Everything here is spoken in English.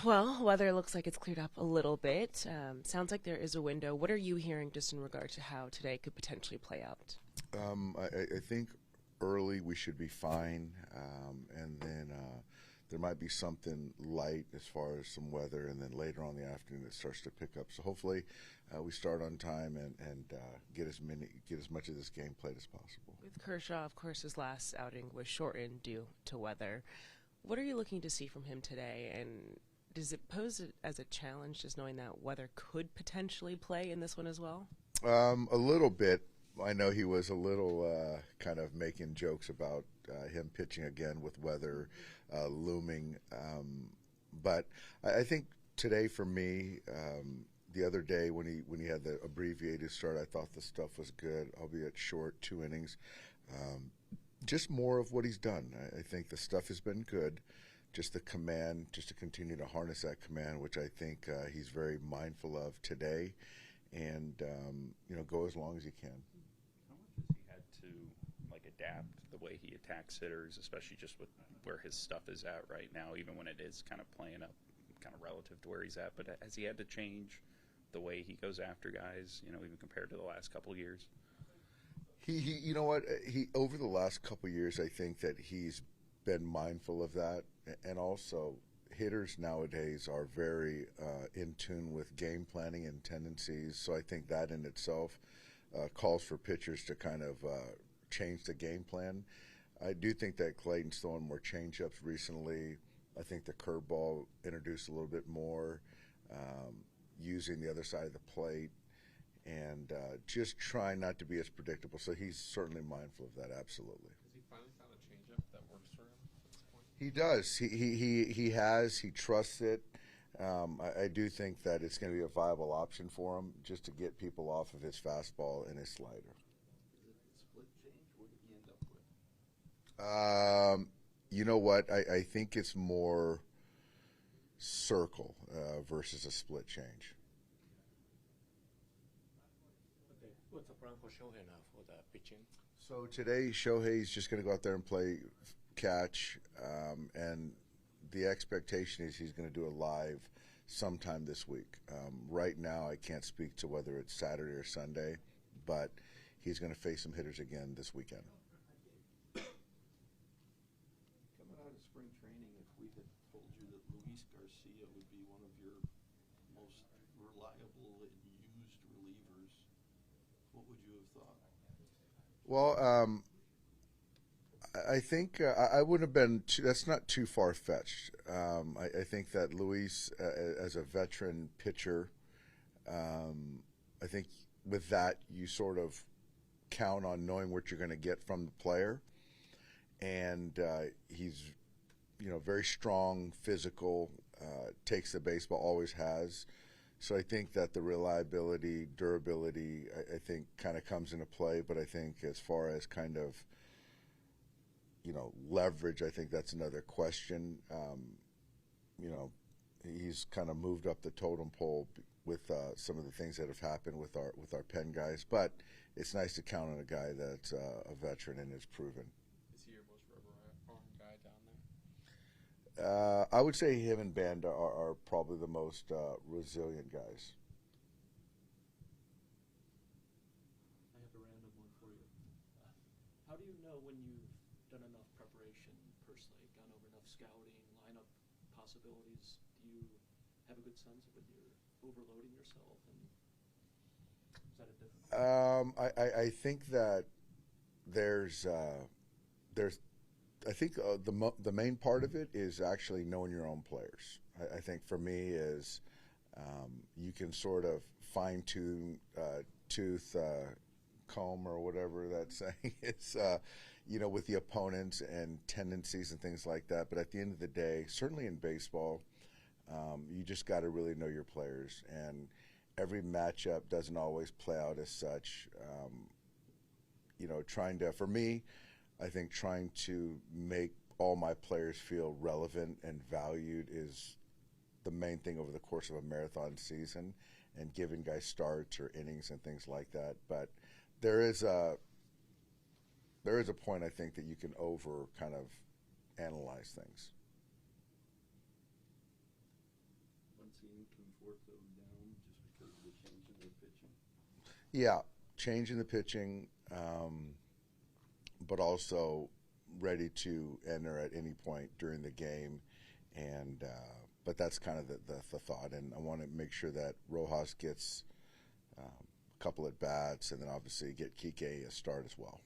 Well, weather looks like it's cleared up a little bit. Sounds like there is a window. What are you hearing just in regard to how today could potentially play out? I think early we should be fine, and then there might be something light as far as some weather, and then later on in the afternoon it starts to pick up. So hopefully we start on time and get as much of this game played as possible. With Kershaw, of course, his last outing was shortened due to weather. What are you looking to see from him today, and does it pose it as a challenge just knowing that weather could potentially play in this one as well? A little bit. I know he was a little kind of making jokes about him pitching again with weather looming. But I think today for me, the other day when he had the abbreviated start, I thought the stuff was good, albeit short, 2 innings. Just more of what he's done. I think the stuff has been good. Just the command, just to continue to harness that command, which I think he's very mindful of today, and go as long as he can. How much has he had to adapt the way he attacks hitters, especially just with where his stuff is at right now, even when it is kind of playing up, kind of relative to where he's at? But has he had to change the way he goes after guys, even compared to the last couple of years? You know what? He over the last couple of years, I think that he's been mindful of that, and also hitters nowadays are very in tune with game planning and tendencies. So I think that in itself calls for pitchers to kind of change the game plan. I do think that Clayton's throwing more changeups recently. I think the curveball introduced a little bit more, using the other side of the plate, and just trying not to be as predictable. So he's certainly mindful of that, absolutely. Has he finally found a changeup that works for him at this point? He does. He has. He trusts it. I do think that it's going to be a viable option for him just to get people off of his fastball and his slider. Is it split change? What did he end up with? You know what? I think it's more circle versus a split change. Okay. What's the plan for Shohei now for the pitching? So today, Shohei's just going to go out there and play catch, and the expectation is he's going to do a live sometime this week. Right now, I can't speak to whether it's Saturday or Sunday, but he's going to face some hitters again this weekend. Coming out of spring training, if we had told you that Luis Garcia would be one of your most reliable and used relievers, what would you have thought? Well, I think I wouldn't have been that's not too far-fetched. I think that Luis, as a veteran pitcher, I think with that you sort of count on knowing what you're going to get from the player. And he's, very strong, physical, takes the baseball, always has. So I think that the reliability, durability, I think kind of comes into play. But I think as far as kind of, leverage, I think that's another question. He's kind of moved up the totem pole with some of the things that have happened with our pen guys. But it's nice to count on a guy that's a veteran and is proven. Is he your most rubber-arm guy down there? I would say him and Banda are probably the most resilient guys. I have a random one for you. How do you know when you've done enough preparation personally, gone over enough scouting, lineup possibilities? Do you have a good sense of when you're overloading yourself? And is that a difference? I think that there's I think the main part of it is actually knowing your own players. I think for me is you can sort of fine tune tooth comb or whatever that saying is, with the opponents and tendencies and things like that. But at the end of the day, certainly in baseball, you just got to really know your players, and every matchup doesn't always play out as such. For me, I think trying to make all my players feel relevant and valued is the main thing over the course of a marathon season, and giving guys starts or innings and things like that. But there is a point, I think, that you can over kind of analyze things. balancing Conforto down just because of the change in their pitching? Yeah, changing the pitching, but also ready to enter at any point during the game. And but that's kind of the thought. And I want to make sure that Rojas gets a couple at bats, and then obviously get Kike a start as well.